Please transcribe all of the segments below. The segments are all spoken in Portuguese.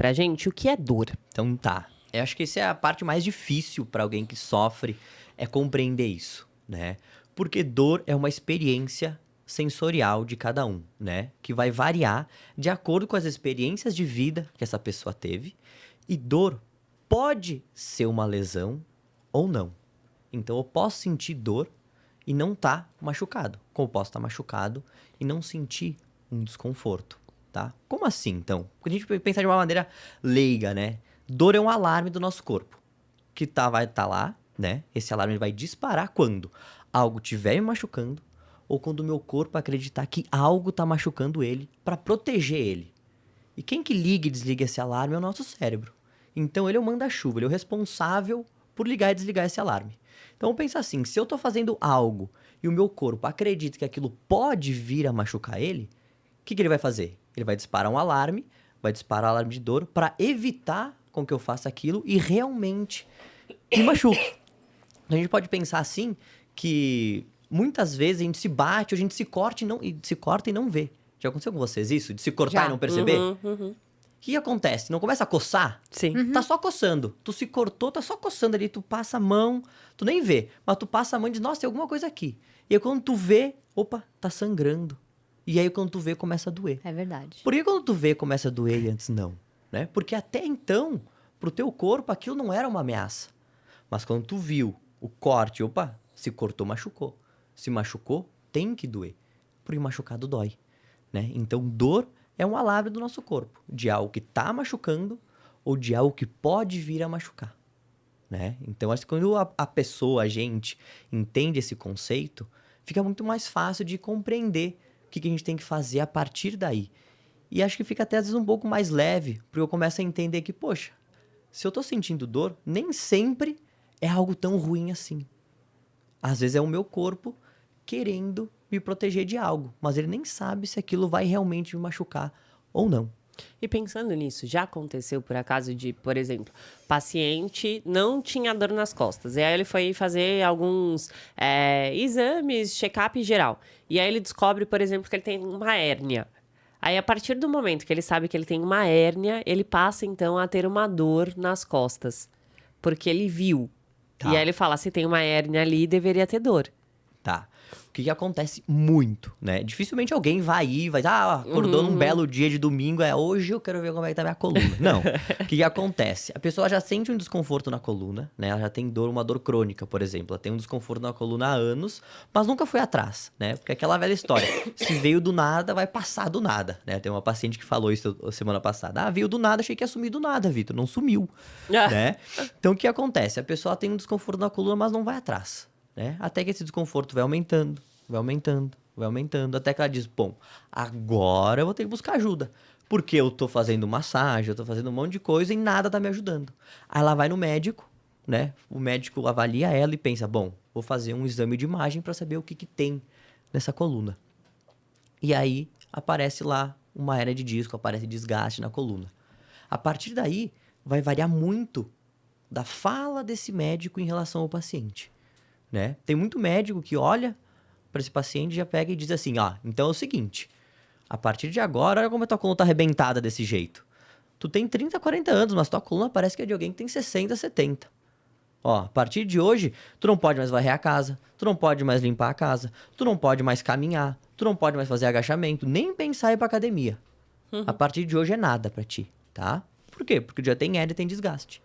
pra gente o que é dor. Então tá. Eu acho que essa é a parte mais difícil para alguém que sofre, é compreender isso, né? Porque dor é uma experiência sensorial de cada um, né? Que vai variar de acordo com as experiências de vida que essa pessoa teve. E dor pode ser uma lesão ou não. Então eu posso sentir dor e não tá machucado. Como eu posso estar machucado e não sentir um desconforto, tá? Como assim, então? Porque a gente pensa de uma maneira leiga, né? Dor é um alarme do nosso corpo, que vai estar lá, né? Esse alarme vai disparar quando algo estiver me machucando ou quando o meu corpo acreditar que algo está machucando ele para proteger ele. E quem que liga e desliga esse alarme é o nosso cérebro. Então ele é o manda-chuva, ele é o responsável por ligar e desligar esse alarme. Então pensa assim, se eu estou fazendo algo e o meu corpo acredita que aquilo pode vir a machucar ele, o que ele vai fazer? Ele vai disparar um alarme, vai disparar um alarme de dor para evitar com que eu faça aquilo e realmente me machuque. A gente pode pensar assim que muitas vezes a gente se bate, ou a gente se corta e não vê. Já aconteceu com vocês isso? De se cortar Já. e não perceber? Uhum. O que acontece? Não começa a coçar? Sim. Tá só coçando. Tu se cortou, tá só coçando ali. Tu passa a mão, tu nem vê. Mas tu passa a mão e diz, nossa, tem alguma coisa aqui. E aí quando tu vê, opa, tá sangrando. E aí quando tu vê, começa a doer. É verdade. Por que quando tu vê, começa a doer e antes não? Né? Porque até então, pro teu corpo, aquilo não era uma ameaça. Mas quando tu viu o corte, opa, se cortou, machucou. Se machucou, tem que doer. Porque machucado dói. Né? Então, dor é um alarme do nosso corpo. De algo que tá machucando ou de algo que pode vir a machucar. Né? Então, acho que quando a pessoa, a gente, entende esse conceito, fica muito mais fácil de compreender o que a gente tem que fazer a partir daí. E acho que fica até às vezes um pouco mais leve, porque eu começo a entender que, poxa, se eu tô sentindo dor, nem sempre é algo tão ruim assim. Às vezes é o meu corpo querendo me proteger de algo, mas ele nem sabe se aquilo vai realmente me machucar ou não. E pensando nisso, já aconteceu por acaso de, por exemplo, paciente não tinha dor nas costas. E aí ele foi fazer alguns exames, check-up geral. E aí ele descobre, por exemplo, que ele tem uma hérnia. Aí, a partir do momento que ele sabe que ele tem uma hérnia, ele passa, então, a ter uma dor nas costas. Porque ele viu. Tá. E aí ele fala, se tem uma hérnia ali, deveria ter dor. Tá. O que acontece muito, né? Dificilmente alguém acordou num belo dia de domingo, hoje eu quero ver como é que tá minha coluna. Não. O que acontece? A pessoa já sente um desconforto na coluna, né? Ela já tem uma dor crônica, por exemplo. Ela tem um desconforto na coluna há anos, mas nunca foi atrás, né? Porque é aquela velha história. Se veio do nada, vai passar do nada, né? Tem uma paciente que falou isso semana passada. Veio do nada, achei que ia sumir do nada, Vitor. Não sumiu, né? Então, o que acontece? A pessoa tem um desconforto na coluna, mas não vai atrás. Né? Até que esse desconforto vai aumentando, até que ela diz, bom, agora eu vou ter que buscar ajuda. Porque eu tô fazendo massagem, eu tô fazendo um monte de coisa e nada tá me ajudando. Aí ela vai no médico, né? O médico avalia ela e pensa, bom, vou fazer um exame de imagem para saber o que tem nessa coluna. E aí aparece lá uma hérnia de disco, aparece desgaste na coluna. A partir daí, vai variar muito da fala desse médico em relação ao paciente. Né? Tem muito médico que olha para esse paciente e já pega e diz assim, então é o seguinte, a partir de agora, olha como a tua coluna tá arrebentada desse jeito. Tu tem 30, 40 anos, mas tua coluna parece que é de alguém que tem 60, 70. A partir de hoje, tu não pode mais varrer a casa, tu não pode mais limpar a casa, tu não pode mais caminhar, tu não pode mais fazer agachamento, nem pensar em ir pra academia. A partir de hoje é nada pra ti, tá? Por quê? Porque já tem hérnia e tem desgaste.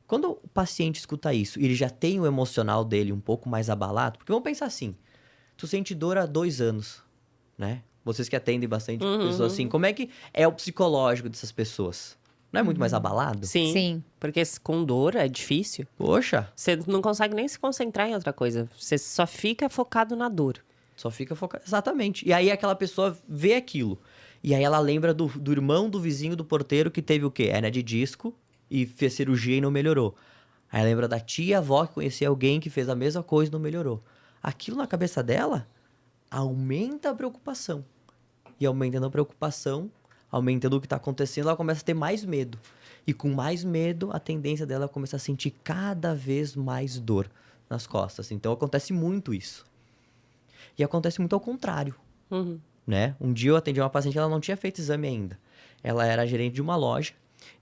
Quando o paciente escuta isso e ele já tem o emocional dele um pouco mais abalado, porque vamos pensar assim, tu sente dor há 2 anos, né? Vocês que atendem bastante pessoas assim, como é que é o psicológico dessas pessoas? Não é muito mais abalado? Sim. Porque com dor é difícil. Poxa. Você não consegue nem se concentrar em outra coisa. Você só fica focado na dor. Só fica focado. Exatamente. E aí aquela pessoa vê aquilo. E aí ela lembra do irmão do vizinho do porteiro que teve o quê? Hérnia de disco. E fez cirurgia e não melhorou. Aí lembra da tia-avó que conhecia alguém que fez a mesma coisa e não melhorou. Aquilo na cabeça dela aumenta a preocupação. E aumentando a preocupação, aumentando o que está acontecendo, ela começa a ter mais medo. E com mais medo, a tendência dela é começar a sentir cada vez mais dor nas costas. Então acontece muito isso. E acontece muito ao contrário. Né? Um dia eu atendi uma paciente que ela não tinha feito exame ainda. Ela era gerente de uma loja.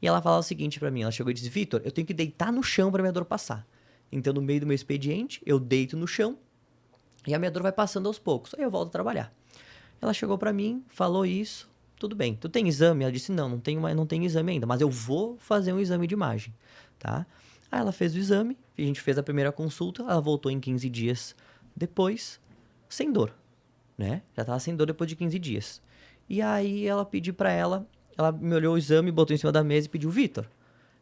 E ela falava o seguinte pra mim, ela chegou e disse, Vitor, eu tenho que deitar no chão pra minha dor passar. Então, no meio do meu expediente, eu deito no chão e a minha dor vai passando aos poucos. Aí eu volto a trabalhar. Ela chegou pra mim, falou isso, tudo bem. Tu tem exame? Ela disse, não tenho exame ainda, mas eu vou fazer um exame de imagem, tá? Aí ela fez o exame, a gente fez a primeira consulta, ela voltou em 15 dias depois, sem dor, né? Já tava sem dor depois de 15 dias. E aí ela pediu pra ela me olhou o exame, botou em cima da mesa e pediu, Vitor,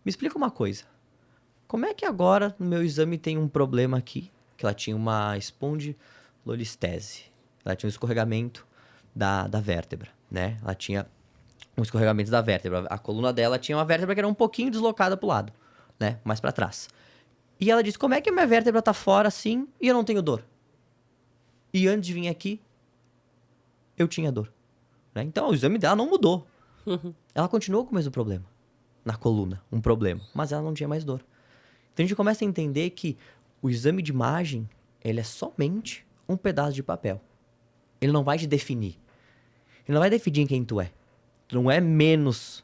me explica uma coisa. Como é que agora no meu exame tem um problema aqui, que ela tinha uma espondilolistese, ela tinha um escorregamento da vértebra, né? Ela tinha um escorregamento da vértebra. A coluna dela tinha uma vértebra que era um pouquinho deslocada pro lado, né? Mais pra trás. E ela disse, como é que a minha vértebra tá fora assim e eu não tenho dor? E antes de vir aqui, eu tinha dor. Né? Então, o exame dela não mudou. Ela continuou com o mesmo problema. Na coluna, um problema. Mas ela não tinha mais dor. Então, a gente começa a entender que o exame de imagem, ele é somente um pedaço de papel. Ele não vai te definir. Ele não vai definir quem tu é. Tu não é menos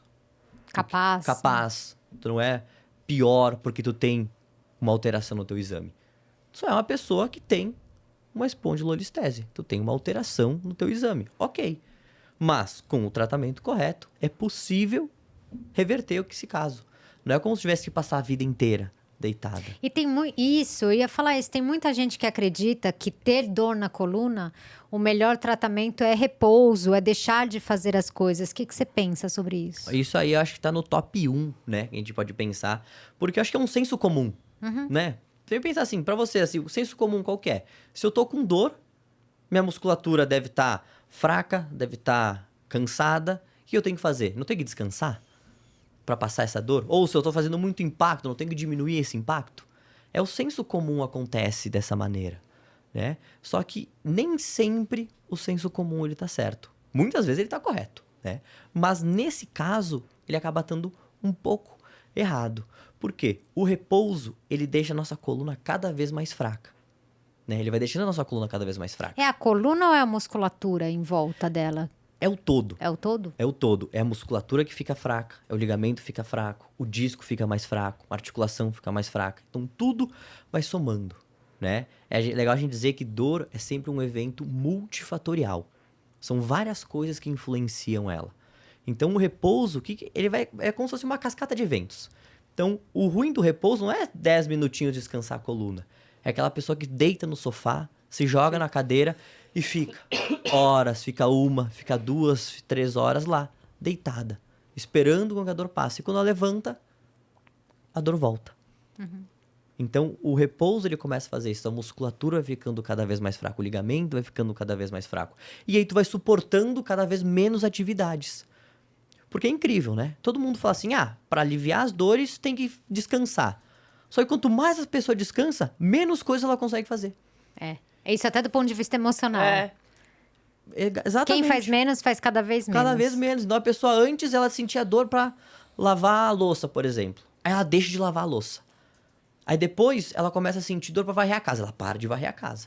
capaz. Tu não é pior porque tu tem uma alteração no teu exame. Tu só é uma pessoa que tem uma espondilolistese. Tu tem uma alteração no teu exame. Ok. Mas, com o tratamento correto, é possível reverter esse caso. Não é como se tivesse que passar a vida inteira deitada. E tem isso, eu ia falar isso. Tem muita gente que acredita que ter dor na coluna, o melhor tratamento é repouso, é deixar de fazer as coisas. O que você pensa sobre isso? Isso aí eu acho que tá no top 1, né? Que a gente pode pensar. Porque eu acho que é um senso comum, né? Você pensa assim, pra você, assim, o senso comum qual que é? Se eu tô com dor, minha musculatura deve estar fraca, deve estar cansada. O que eu tenho que fazer? Não tenho que descansar para passar essa dor? Ou se eu tô fazendo muito impacto, não tenho que diminuir esse impacto? O senso comum acontece dessa maneira, né? Só que nem sempre o senso comum ele tá certo. Muitas vezes ele tá correto, né? Mas nesse caso, ele acaba estando um pouco errado. Por quê? O repouso, ele deixa a nossa coluna cada vez mais fraca. Né? Ele vai deixando a nossa coluna cada vez mais fraca. É a coluna ou é a musculatura em volta dela? É o todo. É o todo? É o todo. É a musculatura que fica fraca, é o ligamento que fica fraco, o disco fica mais fraco, a articulação fica mais fraca. Então, tudo vai somando, né? É legal a gente dizer que dor é sempre um evento multifatorial. São várias coisas que influenciam ela. Então, o repouso, é como se fosse uma cascata de eventos. Então, o ruim do repouso não é 10 minutinhos descansar a coluna. É aquela pessoa que deita no sofá, se joga na cadeira e fica horas, fica 1, fica 2, 3 horas lá, deitada, esperando que a dor passe. E quando ela levanta, a dor volta. Então, o repouso, ele começa a fazer isso. A musculatura vai ficando cada vez mais fraca, o ligamento vai ficando cada vez mais fraco. E aí tu vai suportando cada vez menos atividades. Porque é incrível, né? Todo mundo fala assim, para aliviar as dores tem que descansar. Só que quanto mais a pessoa descansa, menos coisa ela consegue fazer. É isso até do ponto de vista emocional. Exatamente. Quem faz menos, faz cada vez menos. Cada vez menos. Então, a pessoa antes, ela sentia dor pra lavar a louça, por exemplo. Aí ela deixa de lavar a louça. Aí depois, ela começa a sentir dor pra varrer a casa. Ela para de varrer a casa.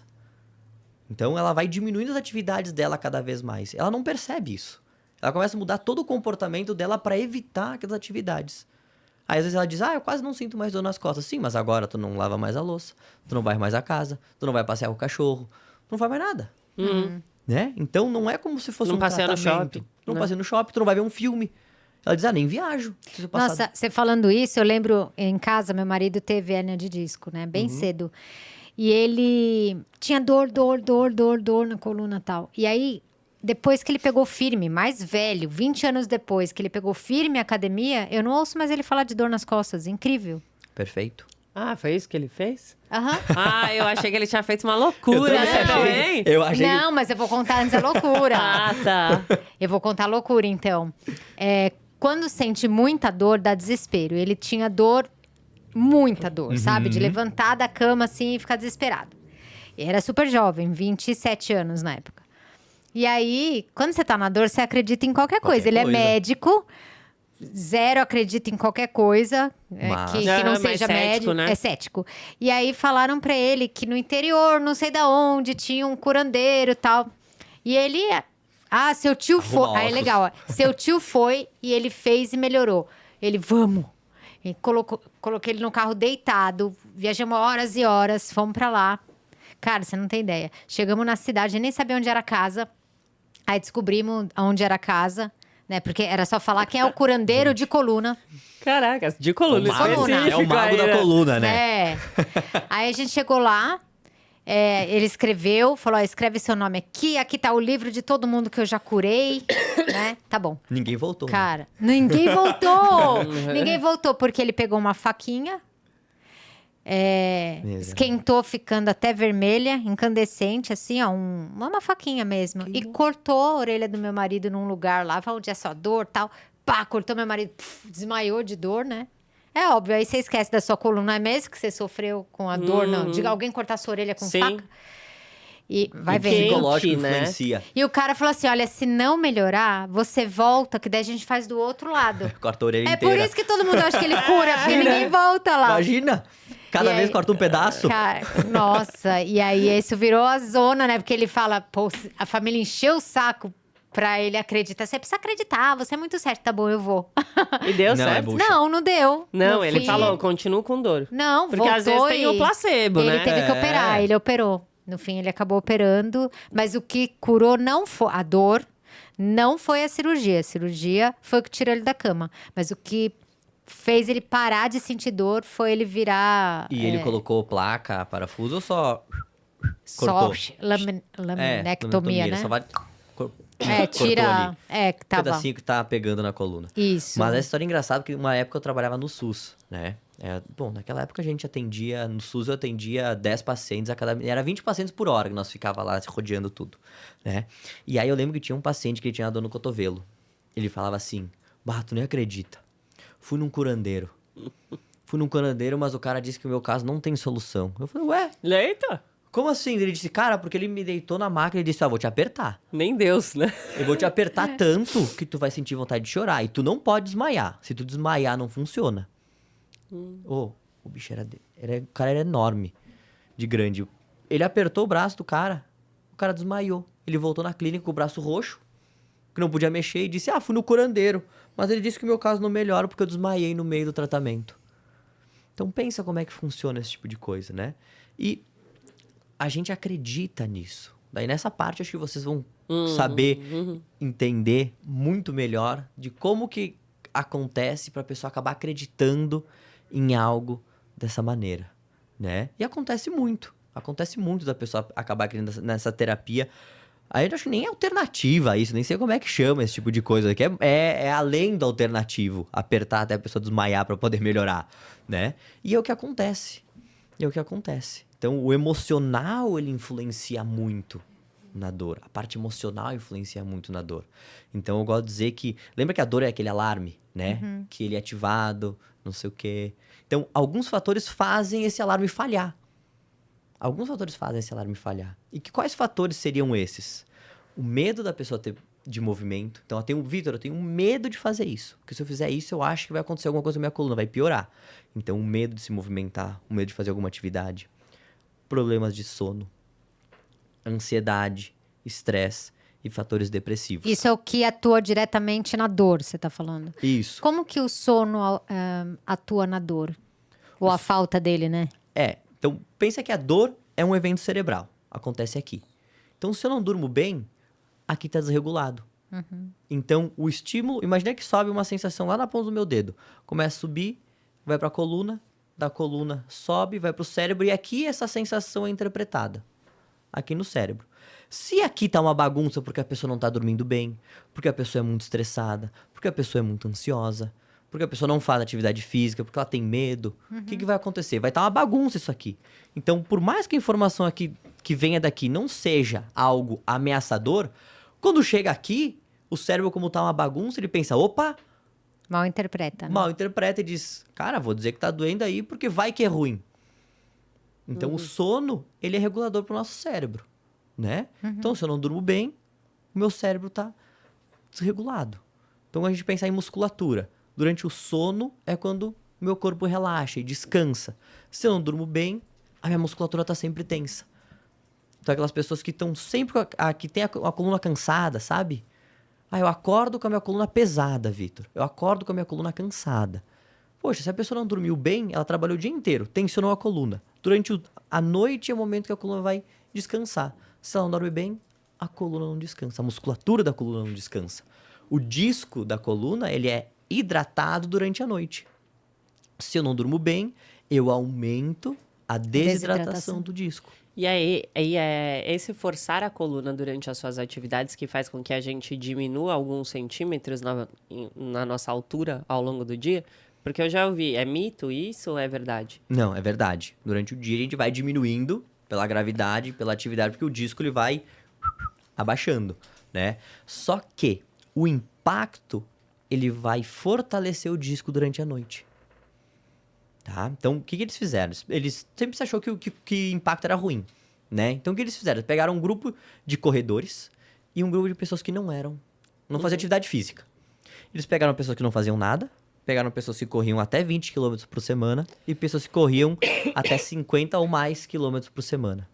Então, ela vai diminuindo as atividades dela cada vez mais. Ela não percebe isso. Ela começa a mudar todo o comportamento dela pra evitar aquelas atividades. Aí, às vezes, ela diz, eu quase não sinto mais dor nas costas. Sim, mas agora tu não lava mais a louça, tu não vai mais à casa, tu não vai passear com o cachorro, tu não faz mais nada. Né? Então, não é como se fosse um tratamento. Não passeia no shopping. Não passeia no shopping, tu não vai ver um filme. Ela diz, nem viajo. Nossa, você falando isso, eu lembro, em casa, meu marido teve hérnia de disco, né? Bem cedo. E ele tinha dor na coluna e tal. E aí, depois que ele pegou firme, mais velho, 20 anos depois que ele pegou firme a academia, eu não ouço mais ele falar de dor nas costas. Incrível. Perfeito. Foi isso que ele fez? Aham. Eu achei que ele tinha feito uma loucura. Você também? Eu achei. Não, mas eu vou contar antes a loucura. Tá. Eu vou contar a loucura, então. Quando sente muita dor, dá desespero. Ele tinha dor, muita dor, sabe? De levantar da cama assim e ficar desesperado. E era super jovem, 27 anos na época. E aí, quando você tá na dor, você acredita em qualquer coisa. Ele é médico, zero acredita em qualquer coisa que não seja médico, né? É cético. E aí falaram pra ele que no interior, não sei da onde, tinha um curandeiro e tal. E ele... seu tio foi... Aí, legal, ó. Seu tio foi e ele fez e melhorou. Ele, vamos. E coloquei ele no carro deitado, viajamos horas e horas, fomos pra lá. Cara, você não tem ideia. Chegamos na cidade, eu nem sabia onde era a casa. Aí descobrimos onde era a casa, né? Porque era só falar quem é o curandeiro de coluna. Caraca, de coluna. O mago, específico é o mago aí, da né? coluna, né? É. Aí a gente chegou lá, ele escreveu, falou: ó, escreve seu nome aqui tá o livro de todo mundo que eu já curei, né? Tá bom. Ninguém voltou. Né? Cara, ninguém voltou! Ninguém voltou, porque ele pegou uma faquinha, esquentou, ficando até vermelha, incandescente, assim, ó, uma faquinha mesmo. E cortou a orelha do meu marido num lugar lá, falou onde é só dor, tal. Pá, cortou meu marido, desmaiou de dor, né? É óbvio, aí você esquece da sua coluna, é mesmo que você sofreu com a dor, não? De alguém cortar sua orelha com Sim. faca? E vai O ver. psicológico né? influencia. E o cara falou assim: olha, se não melhorar, você volta, que daí a gente faz do outro lado. Corta a orelha É inteira. por isso que todo mundo acha que ele cura, porque ninguém volta lá. Imagina! Cada E vez aí- corta um pedaço. Cara, nossa, e aí isso virou a zona, né? Porque ele fala, pô, a família encheu o saco pra ele acreditar. Você precisa acreditar, você é muito certo. Tá bom, eu vou. E deu Não, é certo? bullshit. Não não Não, No ele fim, falou, continuo com dor. Não, Porque voltou às vezes tem o placebo, ele né? teve que É. operar, ele operou. No fim, ele acabou operando. Mas o que curou não foi a dor, não foi a cirurgia. A cirurgia foi o que tirou ele da cama. Mas o que fez ele parar de sentir dor foi ele virar... E ele colocou placa, parafuso ou só... só cortou? laminectomia, ele né? só vai... cortou Tira... ali. que Um tava... pedacinho que tá pegando na coluna. Isso. Mas essa história é engraçada, porque uma época eu trabalhava no SUS, né? Bom, naquela época a gente atendia... No SUS eu atendia 10 pacientes a cada... Era 20 pacientes por hora que nós ficava lá se rodeando tudo, né? E aí eu lembro que tinha um paciente que tinha dor no cotovelo. Ele falava assim, bah, tu nem acredita. Fui num curandeiro. Mas o cara disse que o meu caso não tem solução. Eu falei, ué, Eita, como assim? Ele disse, cara, porque ele me deitou na máquina e disse, ó, vou te apertar. nem Deus, né? Eu vou te apertar tanto que tu vai sentir vontade de chorar. E tu não pode desmaiar. Se tu desmaiar, não funciona. O bicho o cara era enorme, de grande. Ele apertou o braço do cara desmaiou. Ele voltou na clínica com o braço roxo, que não podia mexer, e disse, fui no curandeiro. Mas ele disse que o meu caso não melhora porque eu desmaiei no meio do tratamento. Então pensa como é que funciona esse tipo de coisa, né? E a gente acredita nisso. Daí nessa parte acho que vocês vão saber entender muito melhor de como que acontece para a pessoa acabar acreditando em algo dessa maneira, né? E acontece muito da pessoa acabar acreditando nessa terapia. Aí eu acho que nem é alternativa a isso, nem sei como é que chama esse tipo de coisa, que é além do alternativo, apertar até a pessoa desmaiar para poder melhorar, né? E é o que acontece. Então, o emocional, ele influencia muito na dor. A parte emocional influencia muito na dor. Então, eu gosto de dizer que... Lembra que a dor é aquele alarme, né? Que ele é ativado, não sei o quê. Então, alguns fatores fazem esse alarme falhar. E quais fatores seriam esses? O medo da pessoa ter de movimento. Então, eu tenho medo de fazer isso. Porque se eu fizer isso, eu acho que vai acontecer alguma coisa na minha coluna, vai piorar. Então, o medo de se movimentar, o medo de fazer alguma atividade. Problemas de sono, ansiedade, estresse e fatores depressivos. Isso é o que atua diretamente na dor, você tá falando. Isso. Como que o sono atua na dor? Ou a falta dele, né? Então, pensa que a dor é um evento cerebral. Acontece aqui. Então, se eu não durmo bem, aqui tá desregulado. Então, o estímulo... Imagina que sobe uma sensação lá na ponta do meu dedo. Começa a subir, vai pra coluna, da coluna sobe, vai pro cérebro. E aqui essa sensação é interpretada. Aqui no cérebro. Se aqui tá uma bagunça porque a pessoa não tá dormindo bem, porque a pessoa é muito estressada, porque a pessoa é muito ansiosa, porque a pessoa não faz atividade física, porque ela tem medo, o que vai acontecer? Vai estar uma bagunça isso aqui. Então, por mais que a informação aqui que venha daqui não seja algo ameaçador, quando chega aqui, o cérebro, como tá uma bagunça, ele pensa, opa, Mal interpreta, né? mal interpreta e diz, cara, vou dizer que tá doendo aí porque vai que é ruim. Então, o sono, ele é regulador pro nosso cérebro, né? Então, se eu não durmo bem, o meu cérebro tá desregulado. Então, a gente pensa em musculatura. Durante o sono é quando o meu corpo relaxa e descansa. Se eu não durmo bem, a minha musculatura tá sempre tensa. Então, aquelas pessoas que estão sempre... que tem a coluna cansada, sabe? Ah, eu acordo com a minha coluna pesada, Vitor. Eu acordo com a minha coluna cansada. Poxa, se a pessoa não dormiu bem, ela trabalhou o dia inteiro, tensionou a coluna. Durante a noite é o momento que a coluna vai descansar. Se ela não dorme bem, a coluna não descansa. A musculatura da coluna não descansa. O disco da coluna, ele é hidratado durante a noite. Se eu não durmo bem, eu aumento a desidratação do disco. E aí, é esse forçar a coluna durante as suas atividades que faz com que a gente diminua alguns centímetros na nossa altura ao longo do dia? Porque eu já ouvi, é mito isso ou é verdade? Não, é verdade. Durante o dia a gente vai diminuindo pela gravidade, pela atividade, porque o disco ele vai abaixando, né? Só que o impacto, ele vai fortalecer o disco durante a noite. Tá? Então, o que eles fizeram? Eles sempre se achou que impacto era ruim, né? Então, o que eles fizeram? Eles pegaram um grupo de corredores e um grupo de pessoas que não faziam atividade física. Eles pegaram pessoas que não faziam nada, pegaram pessoas que corriam até 20 km por semana e pessoas que corriam até 50 ou mais km por semana.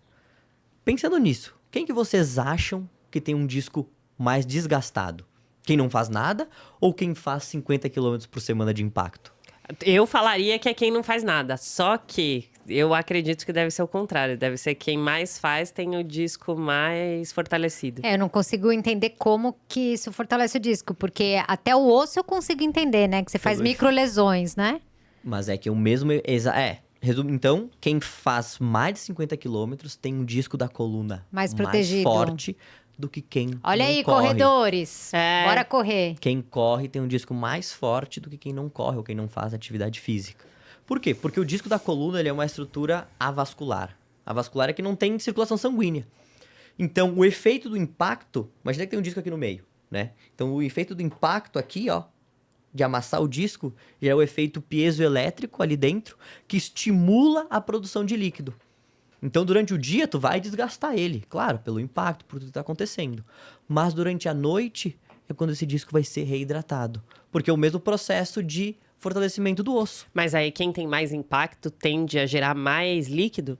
Pensando nisso, quem que vocês acham que tem um disco mais desgastado? Quem não faz nada ou quem faz 50 km por semana de impacto? Eu falaria que é quem não faz nada, só que eu acredito que deve ser o contrário. Deve ser quem mais faz tem o disco mais fortalecido. Eu não consigo entender como que isso fortalece o disco, porque até o osso eu consigo entender, né? Que você faz microlesões, né? Mas é que o mesmo... Resumo, então, quem faz mais de 50 quilômetros tem um disco da coluna Mais protegido. forte do que quem Olha não aí, corre. corredores. É. Bora correr. Quem corre tem um disco mais forte do que quem não corre ou quem não faz atividade física. Por quê? Porque o disco da coluna ele é uma estrutura avascular. Avascular é que não tem circulação sanguínea. Então, o efeito do impacto... Imagina que tem um disco aqui no meio, né? Então, o efeito do impacto aqui, ó, de amassar o disco, já é o efeito piezoelétrico ali dentro, que estimula a produção de líquido. Então, durante o dia, tu vai desgastar ele. Claro, pelo impacto, por tudo que tá acontecendo. Mas durante a noite é quando esse disco vai ser reidratado. Porque é o mesmo processo de fortalecimento do osso. Mas aí quem tem mais impacto tende a gerar mais líquido?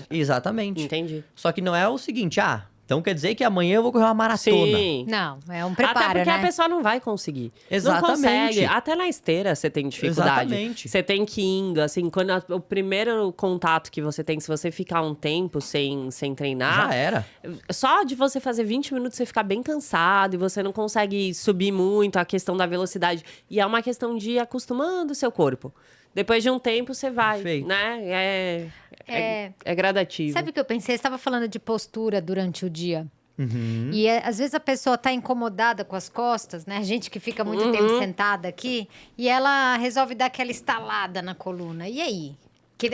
Exatamente. Entendi. Só que não é o seguinte, então quer dizer que amanhã eu vou correr uma maratona. Sim. Não, é um preparo, Até porque né? a pessoa não vai conseguir. Exatamente. Não consegue. Até na esteira você tem dificuldade. Exatamente. Você tem que ir indo, assim, quando o primeiro contato que você tem, se você ficar um tempo sem treinar... Já era. Só de você fazer 20 minutos você ficar bem cansado e você não consegue subir muito a questão da velocidade. E é uma questão de ir acostumando o seu corpo. Depois de um tempo você vai, Perfeito. né? É gradativo. Sabe o que eu pensei? Você estava falando de postura durante o dia. Uhum. E às vezes a pessoa tá incomodada com as costas, né? A gente que fica muito tempo sentada aqui. E ela resolve dar aquela estalada na coluna. E aí?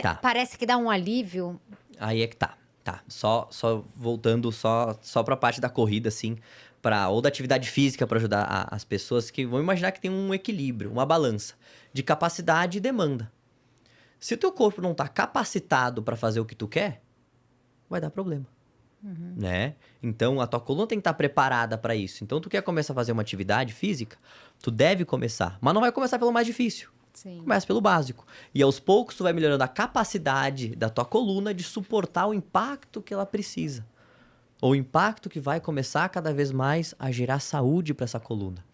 Tá. Parece que dá um alívio. Aí é que tá. Só voltando só pra parte da corrida, assim, ou da atividade física para ajudar as pessoas que vão imaginar que tem um equilíbrio, uma balança de capacidade e demanda. Se o teu corpo não tá capacitado para fazer o que tu quer, vai dar problema. Né? Então, a tua coluna tem que estar preparada para isso. Então, tu quer começar a fazer uma atividade física, tu deve começar. Mas não vai começar pelo mais difícil. Sim. Começa pelo básico. E aos poucos, tu vai melhorando a capacidade da tua coluna de suportar o impacto que ela precisa. O impacto que vai começar cada vez mais a gerar saúde para essa coluna.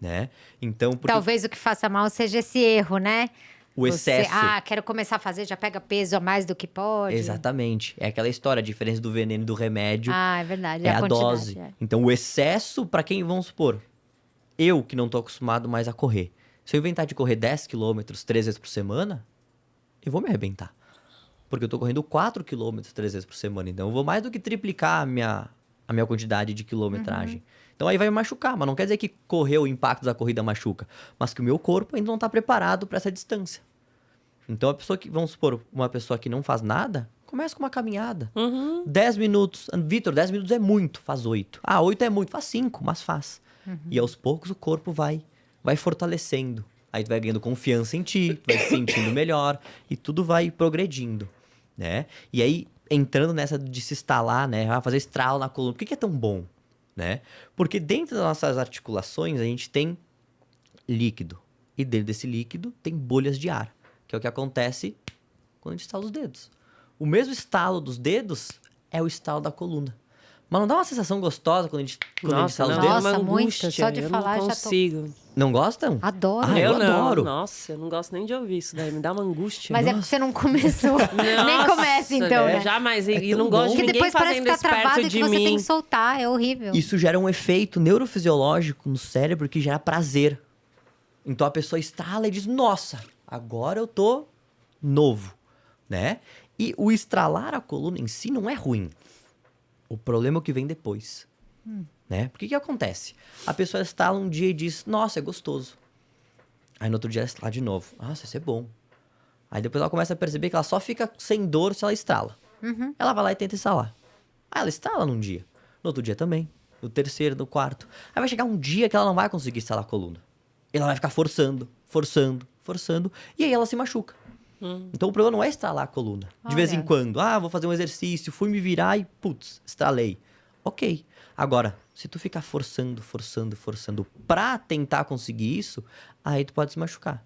Né? Então, Talvez o que faça mal seja esse erro, né? o excesso... quero começar a fazer, já pega peso a mais do que pode. Exatamente. É aquela história, a diferença do veneno e do remédio É verdade. é a quantidade, dose. Então, o excesso, para quem, vamos supor, eu que não tô acostumado mais a correr, se eu inventar de correr 10 quilômetros 3 vezes por semana, eu vou me arrebentar. Porque eu tô correndo 4 quilômetros 3 vezes por semana. Então, eu vou mais do que triplicar a minha quantidade de quilometragem. Então, aí vai me machucar. Mas não quer dizer que correr o impacto da corrida machuca. Mas que o meu corpo ainda não tá preparado para essa distância. Então, a pessoa que, vamos supor, uma pessoa que não faz nada, começa com uma caminhada. 10 minutos. Vitor, 10 minutos é muito, faz 8. 8 é muito, faz 5, mas faz. E aos poucos o corpo vai fortalecendo. Aí tu vai ganhando confiança em ti, vai se sentindo melhor e tudo vai progredindo, né? E aí, entrando nessa de se estalar, né? Fazer estralo na coluna. Por que é tão bom, né? Porque dentro das nossas articulações a gente tem líquido. E dentro desse líquido tem bolhas de ar, que é o que acontece quando a gente estala os dedos. O mesmo estalo dos dedos é o estalo da coluna. Mas não dá uma sensação gostosa quando a gente Nossa, estala os não, dedos? é uma Nossa, muito. angústia. Só de eu falar, não já tô- consigo. Não gostam? Adoro. Ah, eu não. adoro. Nossa, eu não gosto nem de ouvir isso daí. Me dá uma angústia. Mas é porque você não começou. Nem começa, então, né? Jamais. E tão não bom. gosto de Porque ninguém depois parece fazendo que tá isso perto travado e de que você mim. tem que soltar. É horrível. Isso gera um efeito neurofisiológico no cérebro que gera prazer. Então a pessoa estrala e diz, nossa, agora eu tô novo, né? E o estralar a coluna em si não é ruim. O problema é o que vem depois, né? Porque que acontece? A pessoa estala um dia e diz, nossa, é gostoso. Aí no outro dia ela estrala de novo. Nossa, isso é bom. Aí depois ela começa a perceber que ela só fica sem dor se ela estrala. Ela vai lá e tenta estralar. Aí ela estrala num dia. No outro dia também. No terceiro, no quarto. Aí vai chegar um dia que ela não vai conseguir estralar a coluna. Ela vai ficar forçando, forçando, forçando. E aí ela se machuca. Então o problema não é estralar a coluna. De vez em Olha. quando. Vou fazer um exercício, fui me virar e, putz, estralei. Ok. Agora, se tu ficar forçando, forçando, forçando pra tentar conseguir isso, aí tu pode se machucar.